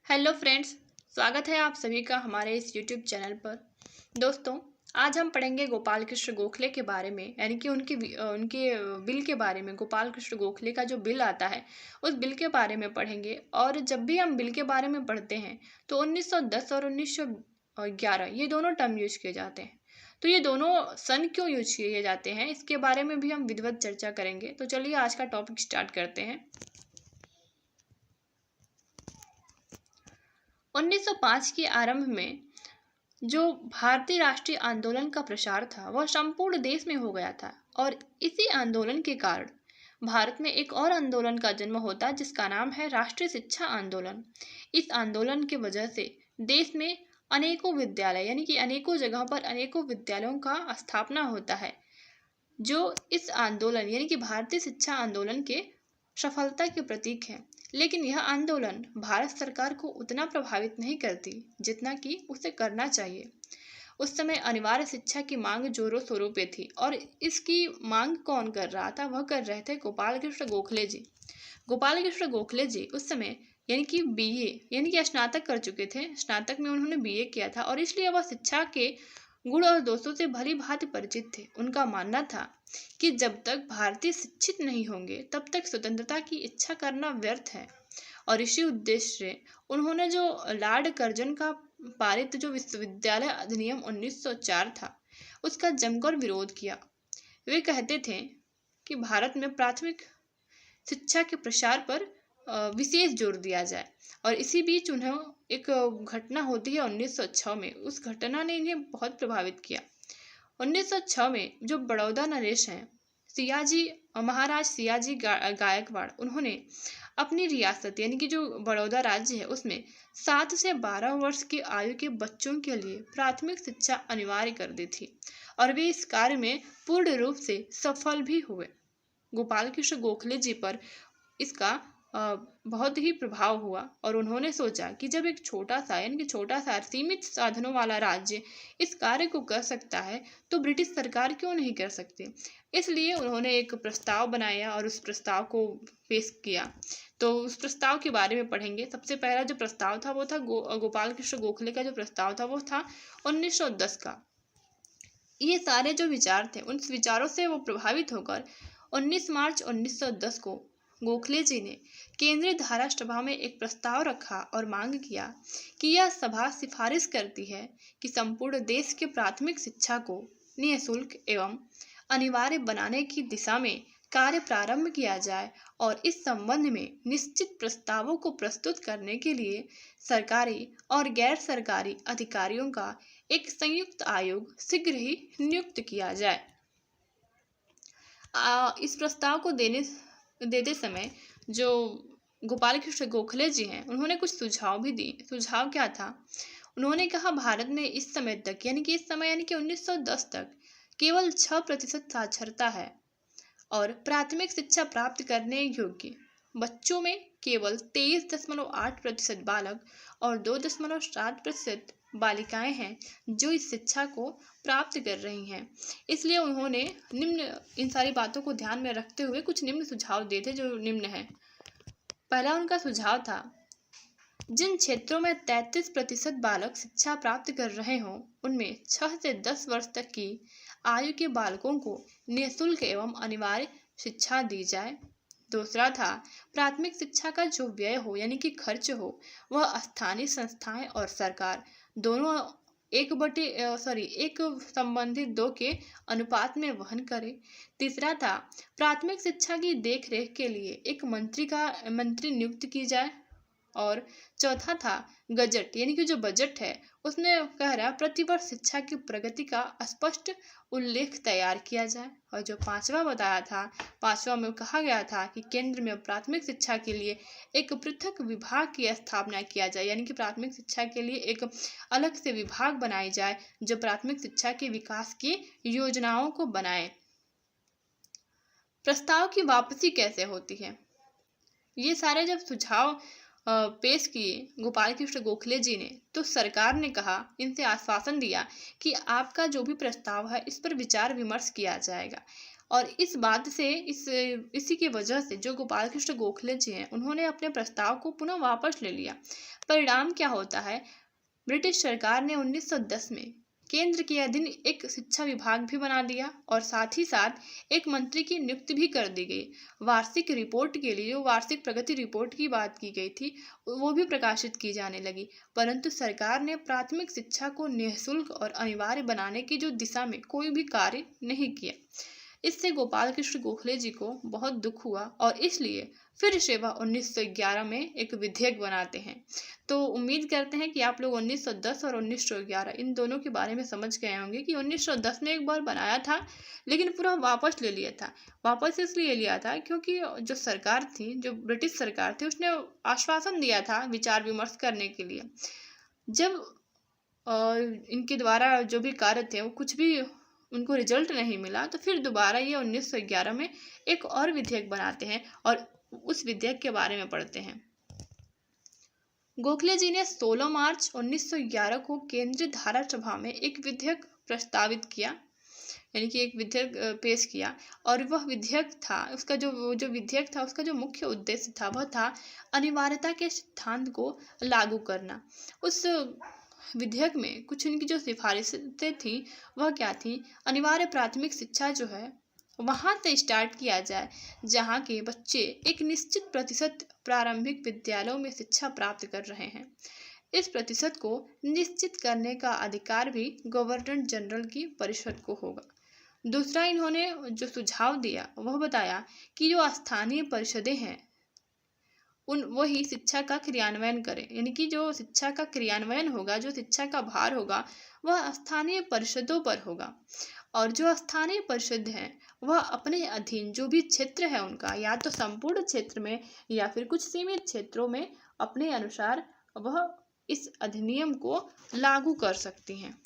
Hello friends, स्वागत है आप सभी का हमारे इस यूट्यूब चैनल पर। दोस्तों, आज हम पढ़ेंगे गोपाल कृष्ण गोखले के बारे में, यानी कि उनके बिल के बारे में। गोपाल कृष्ण गोखले का जो बिल आता है, उस बिल के बारे में पढ़ेंगे। और जब भी हम बिल के बारे में पढ़ते हैं तो 1910 और 1911 ये दोनों टर्म यूज किए जाते हैं। तो ये दोनों सन क्यों यूज किए जाते हैं, इसके बारे में भी हम विधिवत चर्चा करेंगे। तो चलिए आज का टॉपिक स्टार्ट करते हैं। 1905 के आरंभ में जो भारतीय राष्ट्रीय आंदोलन का प्रसार था वह संपूर्ण देश में हो गया था, और इसी आंदोलन के कारण भारत में एक और आंदोलन का जन्म होता जिसका नाम है राष्ट्रीय शिक्षा आंदोलन। इस आंदोलन की वजह से देश में अनेकों विद्यालय, यानी कि अनेकों जगह पर अनेकों विद्यालयों का स्थापना होता है, जो इस आंदोलन यानी कि भारतीय शिक्षा आंदोलन के सफलता के प्रतीक है। लेकिन यह आंदोलन भारत सरकार को उतना प्रभावित नहीं करती जितना कि उसे करना चाहिए। उस समय अनिवार्य शिक्षा की मांग जोरों शोरों पे थी, और इसकी मांग कौन कर रहा था? वह कर रहे थे गोपाल कृष्ण गोखले जी। गोपाल कृष्ण गोखले जी उस समय यानी कि बीए यानी कि स्नातक कर चुके थे। स्नातक में उन्होंने बीए किया था, और इसलिए वह शिक्षा के गुण और दोषों से भली भांति परिचित थे। उनका मानना था कि जब तक भारतीय शिक्षित नहीं होंगे तब तक स्वतंत्रता की इच्छा करना व्यर्थ है। और इसी उद्देश्य से उन्होंने जो लॉर्ड कर्जन का पारित जो विश्वविद्यालय अधिनियम 1904 था, उसका जमकर विरोध किया। वे कहते थे कि भारत में प्राथमिक शिक्षा के प्रसार पर विशेष जोर दिया जाए। और इसी बीच उन्हें एक घटना होती है 1906 में। उस घटना ने इन्हें बहुत प्रभावित किया। 1906 में जो बड़ौदा नरेश हैं, महाराज सियाजी गायकवाड़, उन्होंने अपनी रियासत यानी कि जो बड़ौदा राज्य है उसमें 7 से 12 वर्ष की आयु के बच्चों के लिए प्राथमिक शिक्षा अनिवार्य कर दी थी, और वे इस कार्य में पूर्ण रूप से सफल भी हुए। गोपाल कृष्ण गोखले जी पर इसका बहुत ही प्रभाव हुआ, और उन्होंने सोचा कि जब एक छोटा सा सीमित साधनों वाला राज्य इस कार्य को कर सकता है तो ब्रिटिश सरकार क्यों नहीं कर सकती। इसलिए उन्होंने एक प्रस्ताव बनाया और उस प्रस्ताव को पेश किया। तो उस प्रस्ताव के बारे में पढ़ेंगे। सबसे पहला जो प्रस्ताव था वो था गोपाल कृष्ण गोखले का जो प्रस्ताव था वो था 1910 का। ये सारे जो विचार थे, उन विचारों से वो प्रभावित होकर 19 मार्च 1910 को गोखले जी ने केंद्रीय धारा सभा में एक प्रस्ताव रखा और मांग किया कि यह सभा सिफारिश करती है कि संपूर्ण देश के प्राथमिक शिक्षा को निःशुल्क एवं अनिवार्य बनाने की दिशा में कार्य प्रारंभ किया जाए, और इस संबंध में निश्चित प्रस्तावों को प्रस्तुत करने के लिए सरकारी और गैर सरकारी अधिकारियों का एक संयुक्त आयोग शीघ्र ही नियुक्त किया जाए। इस प्रस्ताव को देते समय जो गोपाल कृष्ण गोखले जी हैं, उन्होंने कुछ सुझाव भी दिए। सुझाव क्या था? उन्होंने कहा भारत में इस समय तक यानी कि 1910 तक केवल 6% साक्षरता है, और प्राथमिक शिक्षा प्राप्त करने योग्य बच्चों में केवल 23.8% बालक और 2.7% बालिकाएं हैं जो इस शिक्षा को प्राप्त कर रही हैं। इसलिए उन्होंने इन सारी बातों को ध्यान में रखते हुए कुछ निम्न सुझाव दिए थे, जो निम्न है। पहला उनका सुझाव था, जिन क्षेत्रों में 33% बालक शिक्षा प्राप्त कर रहे हों उनमें 6 से 10 वर्ष तक की आयु के बालकों को निःशुल्क एवं अनिवार्य शिक्षा दी जाए। दूसरा था, प्राथमिक शिक्षा का जो व्यय हो यानी कि खर्च हो, वह स्थानीय संस्थाएं और सरकार दोनों 1/2 के अनुपात में वहन करे। तीसरा था, प्राथमिक शिक्षा की देखरेख के लिए एक मंत्री नियुक्त की जाए। और चौथा था, गजट यानी कि जो बजट है उसमें कह रहा प्रतिवर्ष शिक्षा की प्रगति का स्पष्ट उल्लेख तैयार किया जाए। और जो पांचवा में कहा गया था कि केंद्र में प्राथमिक शिक्षा के लिए एक पृथक विभाग की स्थापना किया जाए, यानी कि प्राथमिक शिक्षा के लिए एक अलग से विभाग बनाई जाए जो प्राथमिक शिक्षा के विकास की योजनाओं को बनाए। प्रस्ताव की वापसी कैसे होती है? ये सारे जब सुझाव पेश किए गोपाल कृष्ण गोखले जी ने, तो सरकार ने कहा, इनसे आश्वासन दिया कि आपका जो भी प्रस्ताव है इस पर विचार विमर्श किया जाएगा, और इस बात से इसी की वजह से जो गोपाल कृष्ण गोखले जी हैं उन्होंने अपने प्रस्ताव को पुनः वापस ले लिया। परिणाम क्या होता है, ब्रिटिश सरकार ने 1910 में केंद्र के अधीन एक शिक्षा विभाग भी बना दिया और साथ ही साथ एक मंत्री की नियुक्ति भी कर दी गई। वार्षिक रिपोर्ट के लिए जो वार्षिक प्रगति रिपोर्ट की बात की गई थी वो भी प्रकाशित की जाने लगी। परंतु सरकार ने प्राथमिक शिक्षा को निःशुल्क और अनिवार्य बनाने की जो दिशा में कोई भी कार्य नहीं किया। इससे गोपाल कृष्ण गोखले जी को बहुत दुख हुआ और इसलिए फिर से वह 1911 में एक विधेयक बनाते हैं। तो उम्मीद करते हैं कि आप लोग 1910 और 1911 इन दोनों के बारे में समझ गए होंगे कि 1910 में एक बार बनाया था लेकिन पूरा वापस ले लिया था। वापस इसलिए लिया था क्योंकि जो सरकार थी, जो ब्रिटिश सरकार थी, उसने आश्वासन दिया था विचार विमर्श करने के लिए। जब इनके द्वारा जो भी कार्य थे वो कुछ भी उनको रिजल्ट नहीं मिला तो फिर दोबारा ये 1911 में एक और विधेयक बनाते हैं और उस विधेयक के बारे में पढ़ते हैं। गोखले जी ने 16 मार्च 1911 को केंद्रीय धारा सभा में एक विधेयक प्रस्तावित किया, यानी कि एक विधेयक पेश किया। और वह विधेयक था, उसका जो विधेयक था उसका जो मुख्य उद्देश्य था वह था अनिवार्यता के सिद्धांत को लागू करना। उस विधेयक में कुछ इनकी जो सिफारिशें थी वह क्या थी, अनिवार्य प्राथमिक शिक्षा जो है वहाँ से स्टार्ट किया जाए जहाँ के बच्चे एक निश्चित प्रतिशत प्रारंभिक विद्यालयों में शिक्षा प्राप्त कर रहे हैं। इस प्रतिशत को निश्चित करने का अधिकार भी गवर्नर जनरल की परिषद को होगा। दूसरा इन्होंने जो सुझाव दिया वह बताया कि जो स्थानीय परिषदें हैं वही शिक्षा का क्रियान्वयन करें, यानी कि जो शिक्षा का क्रियान्वयन होगा, जो शिक्षा का भार होगा वह स्थानीय परिषदों पर होगा। और जो स्थानीय परिषद हैं वह अपने अधीन जो भी क्षेत्र है उनका या तो संपूर्ण क्षेत्र में या फिर कुछ सीमित क्षेत्रों में अपने अनुसार वह इस अधिनियम को लागू कर सकती हैं।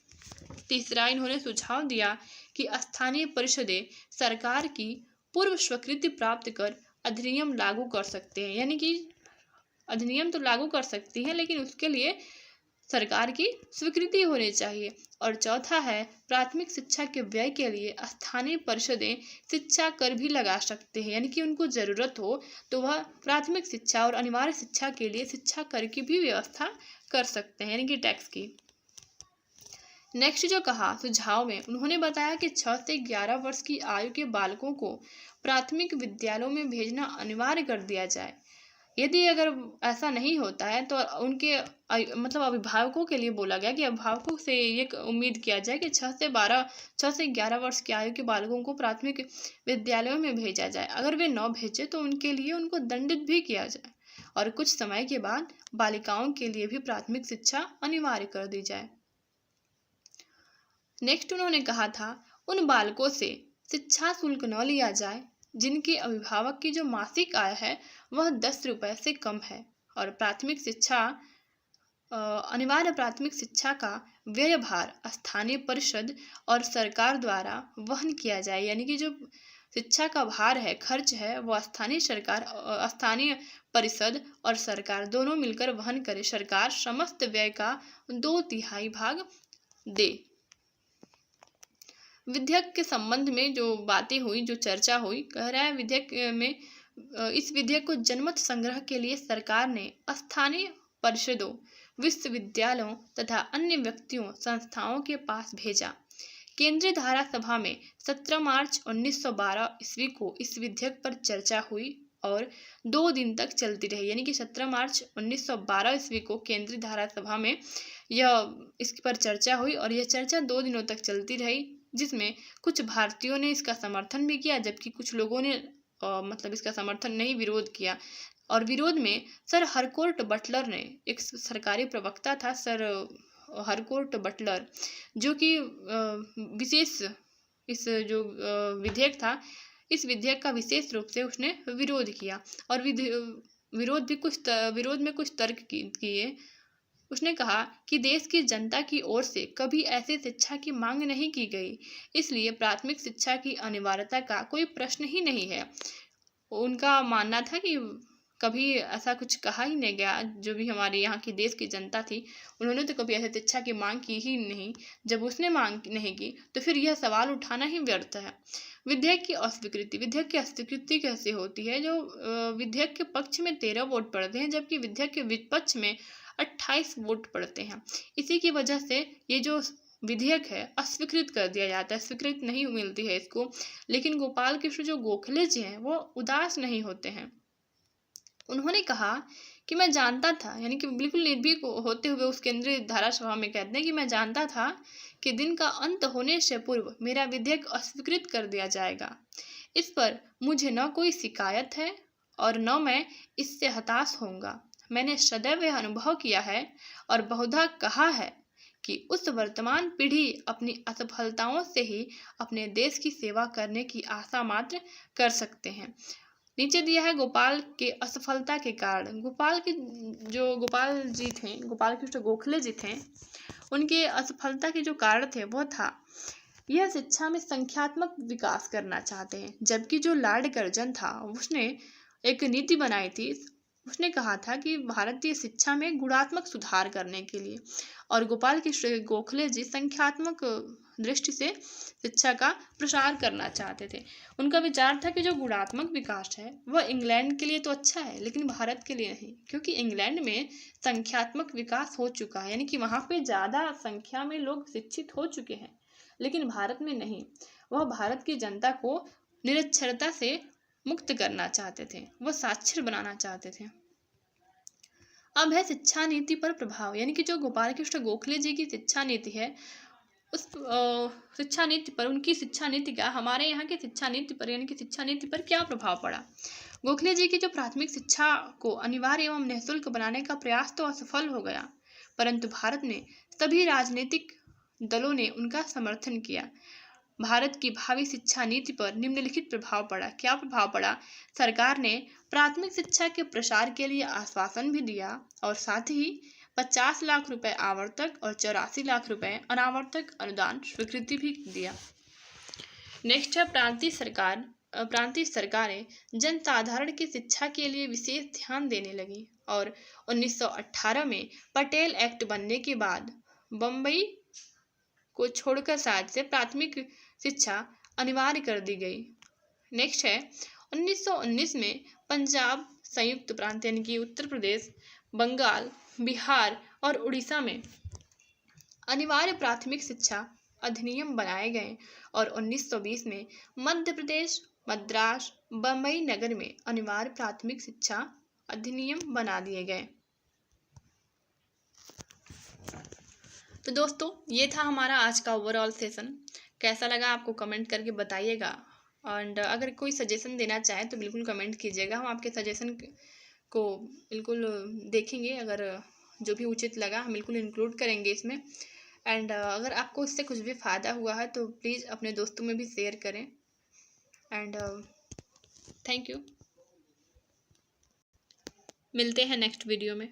तीसरा इन्होंने सुझाव दिया कि स्थानीय परिषदें सरकार की पूर्व स्वीकृति प्राप्त कर अधिनियम लागू कर सकते हैं, यानी कि अधिनियम तो लागू कर सकती है लेकिन उसके लिए सरकार की स्वीकृति होनी चाहिए। और चौथा है प्राथमिक शिक्षा के व्यय के लिए स्थानीय परिषदें शिक्षा कर भी लगा सकते हैं, यानी कि उनको ज़रूरत हो तो वह प्राथमिक शिक्षा और अनिवार्य शिक्षा के लिए शिक्षा कर की भी व्यवस्था कर सकते हैं, यानी कि टैक्स की। नेक्स्ट जो कहा सुझाव में उन्होंने बताया कि 6 से 11 वर्ष की आयु के बालकों को प्राथमिक विद्यालयों में भेजना अनिवार्य कर दिया जाए। यदि अगर ऐसा नहीं होता है तो उनके मतलब अभिभावकों के लिए बोला गया कि अभिभावकों से ये उम्मीद किया जाए कि 6 से 11 वर्ष की आयु के बालकों को प्राथमिक विद्यालयों में भेजा जाए। अगर वे न भेजे तो उनके लिए उनको दंडित भी किया जाए और कुछ समय के बाद बालिकाओं के लिए भी प्राथमिक शिक्षा अनिवार्य कर दी जाए। नेक्स्ट उन्होंने कहा था उन बालकों से शिक्षा शुल्क न लिया जाए जिनके अभिभावक की जो मासिक आय है वह 10 रुपये से कम है और प्राथमिक शिक्षा अनिवार्य प्राथमिक शिक्षा का व्यय भार स्थानीय परिषद और सरकार द्वारा वहन किया जाए, यानी कि जो शिक्षा का भार है, खर्च है, वो स्थानीय परिषद और सरकार दोनों मिलकर वहन करे। सरकार समस्त व्यय का 2/3 भाग दे। विधेयक के संबंध में जो बातें हुई, जो चर्चा हुई, कह रहा है विधेयक में इस विधेयक को जनमत संग्रह के लिए सरकार ने स्थानीय परिषदों, विश्वविद्यालयों तथा अन्य व्यक्तियों संस्थाओं के पास भेजा। केंद्रीय धारा सभा में 17 मार्च 1912 ईस्वी को इस विधेयक पर चर्चा हुई और 2 दिन तक चलती रही, यानी कि 17 मार्च 1912 ईस्वी को केंद्रीय धारा सभा में इस पर चर्चा हुई और यह चर्चा 2 दिनों तक चलती रही, जिसमें कुछ भारतीयों ने इसका समर्थन भी किया जबकि कुछ लोगों ने मतलब इसका समर्थन नहीं, विरोध किया। और विरोध में सर हरकोर्ट बटलर ने, एक सरकारी प्रवक्ता था सर हरकोर्ट बटलर, जो कि विशेष इस जो विधेयक था इस विधेयक का विशेष रूप से उसने विरोध किया और विरोध में कुछ तर्क किए। उसने कहा कि देश की जनता की ओर से कभी ऐसी शिक्षा की मांग नहीं की गई, इसलिए प्राथमिक शिक्षा की अनिवार्यता का कोई प्रश्न ही नहीं है। उनका मानना था कि कभी ऐसा कुछ कहा ही नहीं गया। जो भी हमारे यहाँ की देश की जनता थी, उन्होंने तो कभी ऐसे शिक्षा की मांग की ही नहीं। जब उसने मांग नहीं की तो फिर यह सवाल उठाना ही व्यर्थ है। विधेयक की अस्वीकृति कैसे होती है? जो विधेयक के पक्ष में 13 वोट पड़ते हैं, जबकि विधेयक के विपक्ष में 28 वोट पड़ते हैं। इसी की वजह से ये जो विधेयक है अस्वीकृत कर दिया जाता है, स्वीकृत नहीं मिलती है इसको। लेकिन गोपाल कृष्ण जो गोखले जी हैं वो उदास नहीं होते हैं। उन्होंने कहा कि मैं जानता था, यानी कि बिल्कुल निर्भीक होते हुए उस केंद्रीय धारा सभा में कहते हैं कि मैं जानता था कि दिन का अंत होने से पूर्व मेरा विधेयक अस्वीकृत कर दिया जाएगा। इस पर मुझे न कोई शिकायत है और न मैं इससे हताश होऊंगा। मैंने सदैव यह अनुभव किया है और बहुधा कहा है कि उस वर्तमान पीढ़ी अपनी असफलताओं से ही अपने देश की सेवा करने की आशा मात्र कर सकते हैं। नीचे दिया है गोपाल के असफलता के कारण। गोपाल जी थे, गोपाल कृष्ण गोखले जी थे, उनके असफलता के जो कारण थे वो था यह शिक्षा में संख्यात्मक विकास करना चाहते हैं। जबकि जो लॉर्ड कर्जन था उसने एक नीति बनाई थी, उसने कहा था कि भारतीय शिक्षा में गुणात्मक सुधार करने के लिए, और गोपाल कृष्ण गोखले जी संख्यात्मक दृष्टि से शिक्षा का प्रसार करना चाहते थे। उनका विचार था कि जो गुणात्मक विकास है वह इंग्लैंड के लिए तो अच्छा है लेकिन भारत के लिए नहीं, क्योंकि इंग्लैंड में संख्यात्मक विकास हो चुका है, यानी कि वहाँ पे ज़्यादा संख्या में लोग शिक्षित हो चुके हैं, लेकिन भारत में नहीं। वह भारत की जनता को निरक्षरता से मुक्त करना चाहते थे, वह साक्षर बनाना चाहते थे। अब है शिक्षा नीति पर प्रभाव, यानी कि जो गोपाल कृष्ण गोखले जी की शिक्षा नीति है उस शिक्षा नीति पर, उनकी शिक्षा नीति का हमारे यहाँ की शिक्षा नीति पर, यानी कि शिक्षा नीति पर क्या प्रभाव पड़ा। गोखले जी की जो प्राथमिक शिक्षा को अनिवार्य एवं निःशुल्क बनाने का प्रयास तो असफल हो गया, परंतु भारत में सभी राजनीतिक दलों ने उनका समर्थन किया। भारत की भावी शिक्षा नीति पर निम्नलिखित प्रभाव पड़ा। क्या प्रभाव पड़ा? सरकार ने प्राथमिक शिक्षा के प्रसार के लिए आश्वासन भी दिया और साथ ही 50 लाख रुपए आवर्तक और 84 लाख रुपए अनावर्तक अनुदान स्वीकृति भी दिया। नेक्स्ट है प्रांतीय सरकारें जनसाधारण की शिक्षा के लिए विशेष ध्यान देने लगी और 1918 में पटेल एक्ट बनने के बाद बम्बई को छोड़कर राज्य से प्राथमिक शिक्षा अनिवार्य कर दी गई। नेक्स्ट है 1919 में पंजाब, संयुक्त प्रांत यानी कि उत्तर प्रदेश, बंगाल, बिहार और उड़ीसा में अनिवार्य प्राथमिक शिक्षा अधिनियम बनाए गए और 1920 में मध्य प्रदेश, मद्रास, बम्बई नगर में अनिवार्य प्राथमिक शिक्षा अधिनियम बना दिए गए। तो दोस्तों ये था हमारा आज का ओवरऑल सेशन। कैसा लगा आपको कमेंट करके बताइएगा, एंड अगर कोई सजेशन देना चाहे तो बिल्कुल कमेंट कीजिएगा, हम आपके सजेशन को बिल्कुल देखेंगे। अगर जो भी उचित लगा हम बिल्कुल इंक्लूड करेंगे इसमें। एंड अगर आपको इससे कुछ भी फ़ायदा हुआ है तो प्लीज़ अपने दोस्तों में भी शेयर करें। And thank you. मिलते हैं नेक्स्ट वीडियो में।